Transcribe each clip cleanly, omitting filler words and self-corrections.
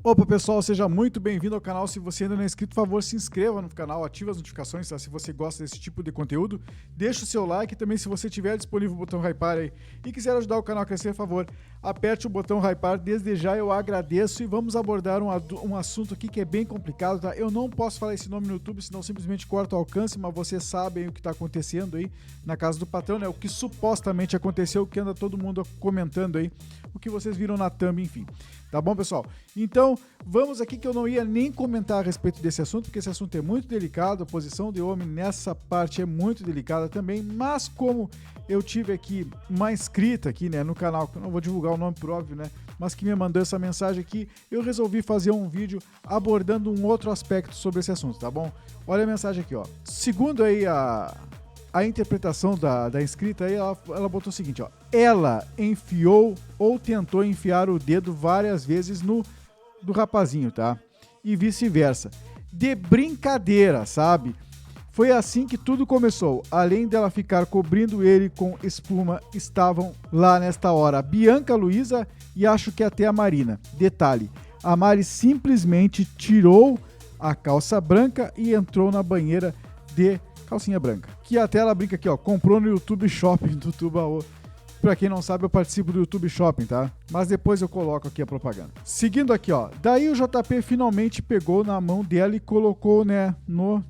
Opa pessoal, seja muito bem-vindo ao canal. Se você ainda não é inscrito, por favor, se inscreva no canal, ative as notificações, tá? Se você gosta desse tipo de conteúdo, deixa o seu like e também se você tiver disponível o botão hypar aí e quiser ajudar o canal a crescer, por favor, aperte o botão hypar, desde já eu agradeço e vamos abordar um assunto aqui que é bem complicado, tá? Eu não posso falar esse nome no YouTube, senão simplesmente corta o alcance, mas vocês sabem o que está acontecendo aí na casa do patrão, né? O que supostamente aconteceu, o que anda todo mundo comentando aí, o que vocês viram na thumb, enfim. Tá bom, pessoal? Então, vamos aqui que eu não ia nem comentar a respeito desse assunto, porque esse assunto é muito delicado, a posição de homem nessa parte é muito delicada também, mas como eu tive aqui uma inscrita aqui, né, no canal, que eu não vou divulgar o nome por óbvio, né, mas que me mandou essa mensagem aqui, eu resolvi fazer um vídeo abordando um outro aspecto sobre esse assunto, tá bom? Olha a mensagem aqui, ó. Segundo aí a interpretação da inscrita aí, ela botou o seguinte, ó. Ela enfiou ou tentou enfiar o dedo várias vezes do rapazinho, tá? E vice-versa. De brincadeira, sabe? Foi assim que tudo começou. Além dela ficar cobrindo ele com espuma, estavam lá nesta hora Bianca, Luísa e acho que até a Marina. Detalhe, a Mari simplesmente tirou a calça branca e entrou na banheira de calcinha branca. Que até ela brinca aqui, ó, comprou no YouTube Shopping do Tubaú. Pra quem não sabe, eu participo do YouTube Shopping, tá? Mas depois eu coloco aqui a propaganda. Seguindo aqui, ó. Daí o JP finalmente pegou na mão dela e colocou, no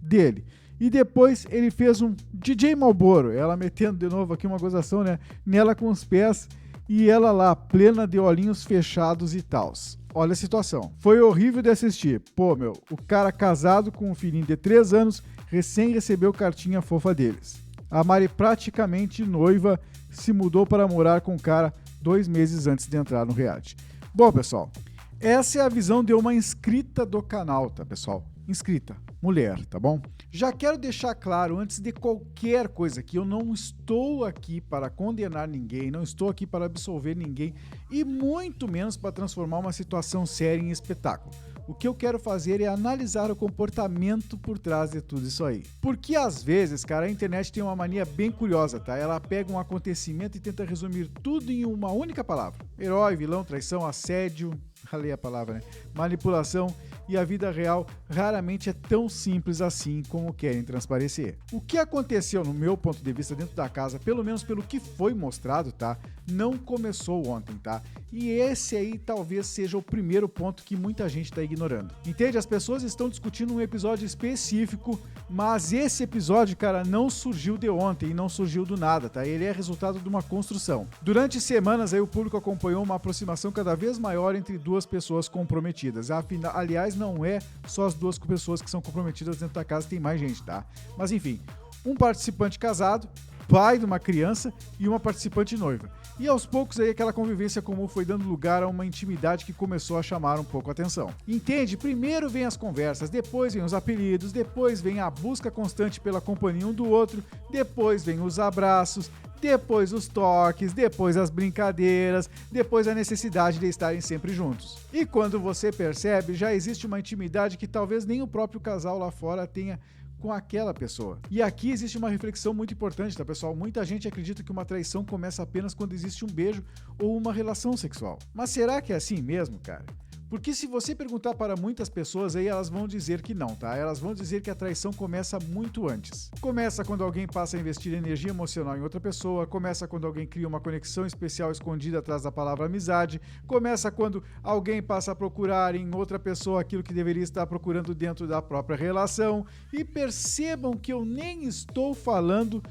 dele. E depois ele fez um DJ Malboro. Ela metendo de novo aqui uma gozação, né? Nela com os pés e ela lá, plena de olhinhos fechados e tals. Olha a situação. Foi horrível de assistir. Pô, meu, o cara casado com um filhinho de 3 anos recém recebeu cartinha fofa deles. A Mari, praticamente noiva, se mudou para morar com o cara 2 meses antes de entrar no reality. Bom, pessoal, essa é a visão de uma inscrita do canal, tá, pessoal? Inscrita, mulher, tá bom? Já quero deixar claro, antes de qualquer coisa, que eu não estou aqui para condenar ninguém, não estou aqui para absolver ninguém e muito menos para transformar uma situação séria em espetáculo. O que eu quero fazer é analisar o comportamento por trás de tudo isso aí. Porque às vezes, cara, a internet tem uma mania bem curiosa, tá? Ela pega um acontecimento e tenta resumir tudo em uma única palavra. Herói, vilão, traição, assédio, ralei a palavra, né? Manipulação, e a vida real raramente é tão simples assim como querem transparecer. O que aconteceu, no meu ponto de vista, dentro da casa, pelo menos pelo que foi mostrado, tá? Não começou ontem, tá? E esse aí talvez seja o primeiro ponto que muita gente tá ignorando. Entende? As pessoas estão discutindo um episódio específico, mas esse episódio, cara, não surgiu de ontem e não surgiu do nada, tá? Ele é resultado de uma construção. Durante semanas aí o público acompanhou uma aproximação cada vez maior entre duas pessoas comprometidas. Aliás, não é só as duas pessoas que são comprometidas dentro da casa, tem mais gente, tá? Mas enfim, um participante casado, pai de uma criança e uma participante noiva. E aos poucos aí aquela convivência comum foi dando lugar a uma intimidade que começou a chamar um pouco a atenção. Entende? Primeiro vem as conversas, depois vem os apelidos, depois vem a busca constante pela companhia um do outro, depois vem os abraços, depois os toques, depois as brincadeiras, depois a necessidade de estarem sempre juntos. E quando você percebe, já existe uma intimidade que talvez nem o próprio casal lá fora tenha com aquela pessoa. E aqui existe uma reflexão muito importante, tá, pessoal? Muita gente acredita que uma traição começa apenas quando existe um beijo ou uma relação sexual. Mas será que é assim mesmo, cara? Porque se você perguntar para muitas pessoas aí, elas vão dizer que não, tá? Elas vão dizer que a traição começa muito antes. Começa quando alguém passa a investir energia emocional em outra pessoa, começa quando alguém cria uma conexão especial escondida atrás da palavra amizade, começa quando alguém passa a procurar em outra pessoa aquilo que deveria estar procurando dentro da própria relação. E percebam que eu nem estou falando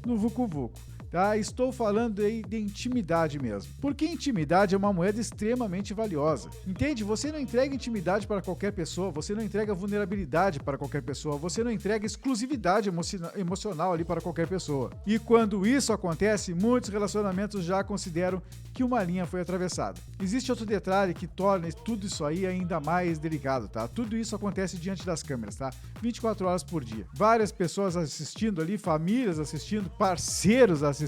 no Vucu Vucu. Tá? Estou falando aí de intimidade mesmo. Porque intimidade é uma moeda extremamente valiosa. Entende? Você não entrega intimidade para qualquer pessoa, você não entrega vulnerabilidade para qualquer pessoa, você não entrega exclusividade emocional ali para qualquer pessoa. E quando isso acontece, muitos relacionamentos já consideram que uma linha foi atravessada. Existe outro detalhe que torna tudo isso aí ainda mais delicado, tá? Tudo isso acontece diante das câmeras, tá? 24 horas por dia. Várias pessoas assistindo ali, famílias assistindo, parceiros assistindo.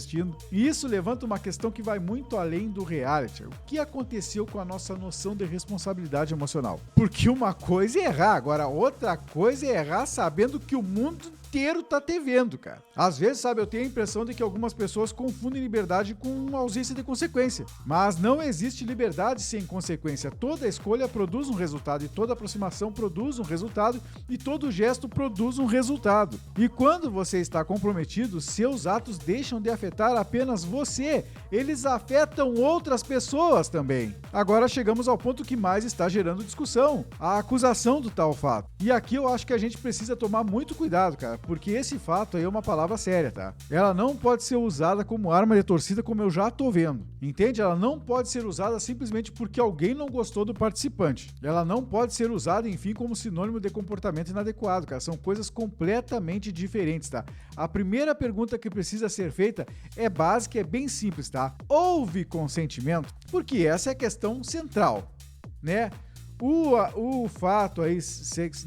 E isso levanta uma questão que vai muito além do reality. O que aconteceu com a nossa noção de responsabilidade emocional? Porque uma coisa é errar, agora outra coisa é errar sabendo que o mundo inteiro tá te vendo, cara. Às vezes, sabe, eu tenho a impressão de que algumas pessoas confundem liberdade com ausência de consequência. Mas não existe liberdade sem consequência. Toda escolha produz um resultado e toda aproximação produz um resultado e todo gesto produz um resultado. E quando você está comprometido, seus atos deixam de afetar apenas você. Eles afetam outras pessoas também. Agora chegamos ao ponto que mais está gerando discussão, a acusação do tal fato. E aqui eu acho que a gente precisa tomar muito cuidado, cara, porque esse fato aí é uma palavra séria, tá? Ela não pode ser usada como arma de torcida, como eu já tô vendo, entende? Ela não pode ser usada simplesmente porque alguém não gostou do participante. Ela não pode ser usada, enfim, como sinônimo de comportamento inadequado, cara. São coisas completamente diferentes, tá? A primeira pergunta que precisa ser feita é básica, é bem simples, tá? Houve consentimento? Porque essa é a questão central, né? O fato aí,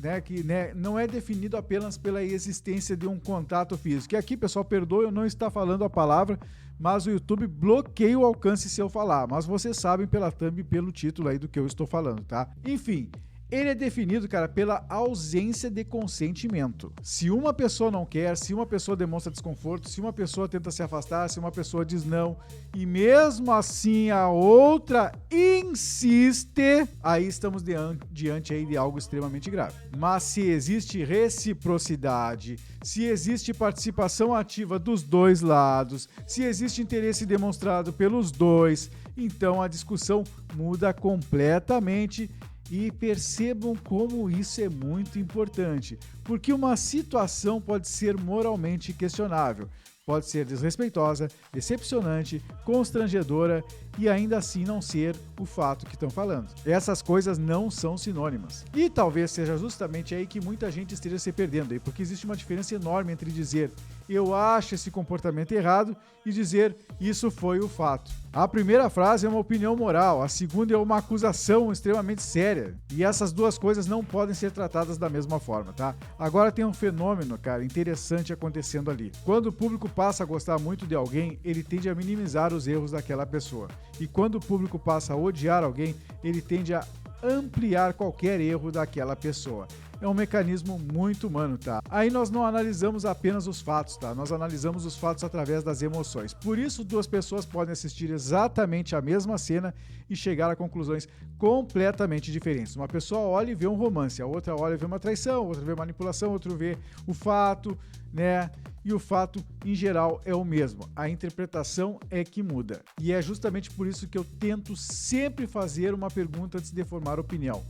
né, que né, não é definido apenas pela existência de um contato físico. E aqui, pessoal, perdoe eu não estar falando a palavra, mas o YouTube bloqueia o alcance se eu falar. Mas vocês sabem pela thumb e pelo título aí do que eu estou falando, tá? Enfim, ele é definido, cara, pela ausência de consentimento. Se uma pessoa não quer, se uma pessoa demonstra desconforto, se uma pessoa tenta se afastar, se uma pessoa diz não, e mesmo assim a outra insiste, aí estamos diante aí de algo extremamente grave. Mas se existe reciprocidade, se existe participação ativa dos dois lados, se existe interesse demonstrado pelos dois, então a discussão muda completamente. E percebam como isso é muito importante, porque uma situação pode ser moralmente questionável, pode ser desrespeitosa, decepcionante, constrangedora e ainda assim não ser o fato que estão falando. Essas coisas não são sinônimas. E talvez seja justamente aí que muita gente esteja se perdendo aí, porque existe uma diferença enorme entre dizer eu acho esse comportamento errado e dizer isso foi o fato. A primeira frase é uma opinião moral, a segunda é uma acusação extremamente séria. E essas duas coisas não podem ser tratadas da mesma forma, tá? Agora tem um fenômeno, cara, interessante acontecendo ali. Quando o público passa a gostar muito de alguém, ele tende a minimizar os erros daquela pessoa. E quando o público passa a odiar alguém, ele tende a ampliar qualquer erro daquela pessoa. É um mecanismo muito humano, tá? Aí nós não analisamos apenas os fatos, tá? Nós analisamos os fatos através das emoções. Por isso, duas pessoas podem assistir exatamente a mesma cena e chegar a conclusões completamente diferentes. Uma pessoa olha e vê um romance, a outra olha e vê uma traição, a outra vê manipulação, a outra vê o fato, né? E o fato, em geral, é o mesmo. A interpretação é que muda. E é justamente por isso que eu tento sempre fazer uma pergunta antes de formar opinião.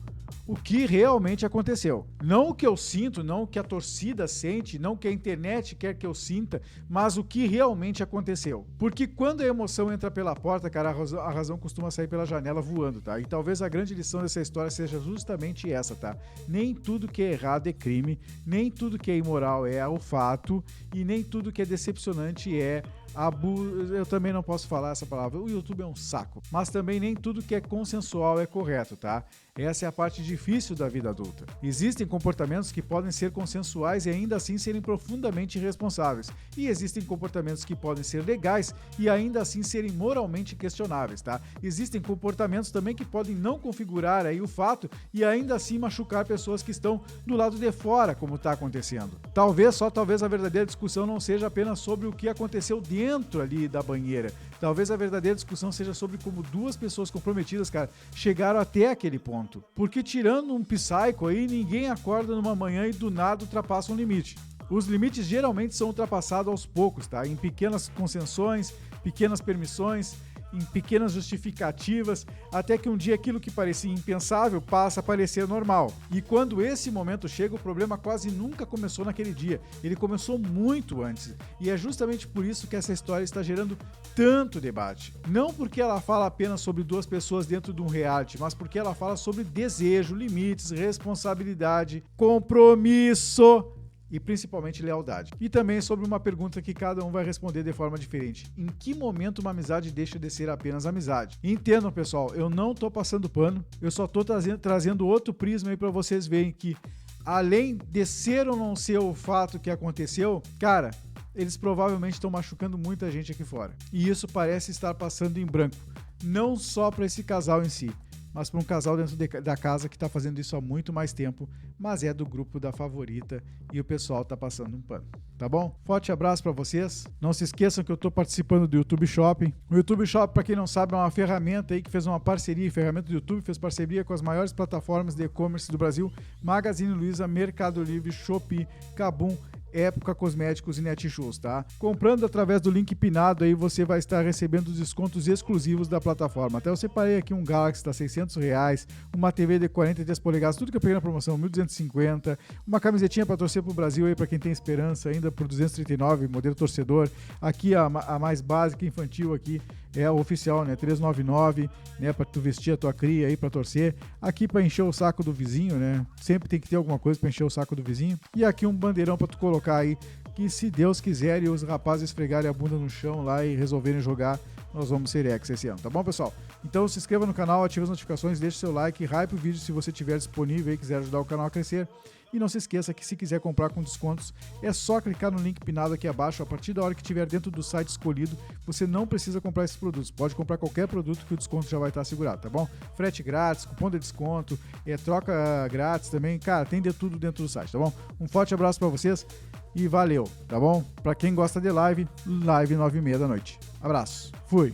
O que realmente aconteceu? Não o que eu sinto, não o que a torcida sente, não o que a internet quer que eu sinta, mas o que realmente aconteceu. Porque quando a emoção entra pela porta, cara, a razão costuma sair pela janela voando, tá? E talvez a grande lição dessa história seja justamente essa, tá? Nem tudo que é errado é crime, nem tudo que é imoral é o fato, e nem tudo que é decepcionante é abuso. Eu também não posso falar essa palavra, o YouTube é um saco. Mas também nem tudo que é consensual é correto, tá? Essa é a parte difícil da vida adulta. Existem comportamentos que podem ser consensuais e ainda assim serem profundamente irresponsáveis. E existem comportamentos que podem ser legais e ainda assim serem moralmente questionáveis, tá? Existem comportamentos também que podem não configurar aí o fato e ainda assim machucar pessoas que estão do lado de fora, como está acontecendo. Talvez a verdadeira discussão não seja apenas sobre o que aconteceu dentro ali da banheira. Talvez a verdadeira discussão seja sobre como duas pessoas comprometidas, cara, chegaram até aquele ponto. Porque tirando um psycho aí, ninguém acorda numa manhã e do nada ultrapassa um limite. Os limites geralmente são ultrapassados aos poucos, tá? Em pequenas concessões, pequenas permissões, em pequenas justificativas, até que um dia aquilo que parecia impensável passa a parecer normal. E quando esse momento chega, o problema quase nunca começou naquele dia. Ele começou muito antes. E é justamente por isso que essa história está gerando tanto debate. Não porque ela fala apenas sobre duas pessoas dentro de um reality, mas porque ela fala sobre desejo, limites, responsabilidade, compromisso e principalmente lealdade. E também sobre uma pergunta que cada um vai responder de forma diferente. Em que momento uma amizade deixa de ser apenas amizade? Entendam, pessoal, eu não tô passando pano, eu só tô trazendo outro prisma aí para vocês verem que, além de ser ou não ser o fato que aconteceu, cara, eles provavelmente estão machucando muita gente aqui fora. E isso parece estar passando em branco, não só para esse casal em si. mas para um casal dentro da casa que está fazendo isso há muito mais tempo, mas é do grupo da favorita e o pessoal tá passando um pano, tá bom? Forte abraço para vocês. Não se esqueçam que eu tô participando do YouTube Shopping. O YouTube Shopping, para quem não sabe, é uma ferramenta aí que fez uma parceria, ferramenta do YouTube, fez parceria com as maiores plataformas de e-commerce do Brasil, Magazine Luiza, Mercado Livre, Shopee, Kabum, Época Cosméticos e Netshoes, tá? Comprando através do link pinado aí, você vai estar recebendo descontos exclusivos da plataforma. Até eu separei aqui um Galaxy, tá R$600, uma TV de 43 polegadas, tudo que eu peguei na promoção, 1.250, uma camisetinha para torcer pro Brasil aí, para quem tem esperança ainda, por 239, modelo torcedor. Aqui a mais básica, infantil aqui, é a oficial, né? 399, né? Pra tu vestir a tua cria aí pra torcer. Aqui pra encher o saco do vizinho, né? Sempre tem que ter alguma coisa pra encher o saco do vizinho. E aqui um bandeirão pra tu colocar aí, que se Deus quiser e os rapazes esfregarem a bunda no chão lá e resolverem jogar, nós vamos ser ex esse ano, tá bom, pessoal? Então se inscreva no canal, ative as notificações, deixe seu like, hype o vídeo se você tiver disponível e quiser ajudar o canal a crescer. E não se esqueça que se quiser comprar com descontos, é só clicar no link pinado aqui abaixo. A partir da hora que estiver dentro do site escolhido, você não precisa comprar esses produtos. Pode comprar qualquer produto que o desconto já vai estar assegurado, tá bom? Frete grátis, cupom de desconto, troca grátis também. Cara, tem de tudo dentro do site, tá bom? Um forte abraço para vocês e valeu, tá bom? Para quem gosta de live 9h30 da noite. Abraço, fui!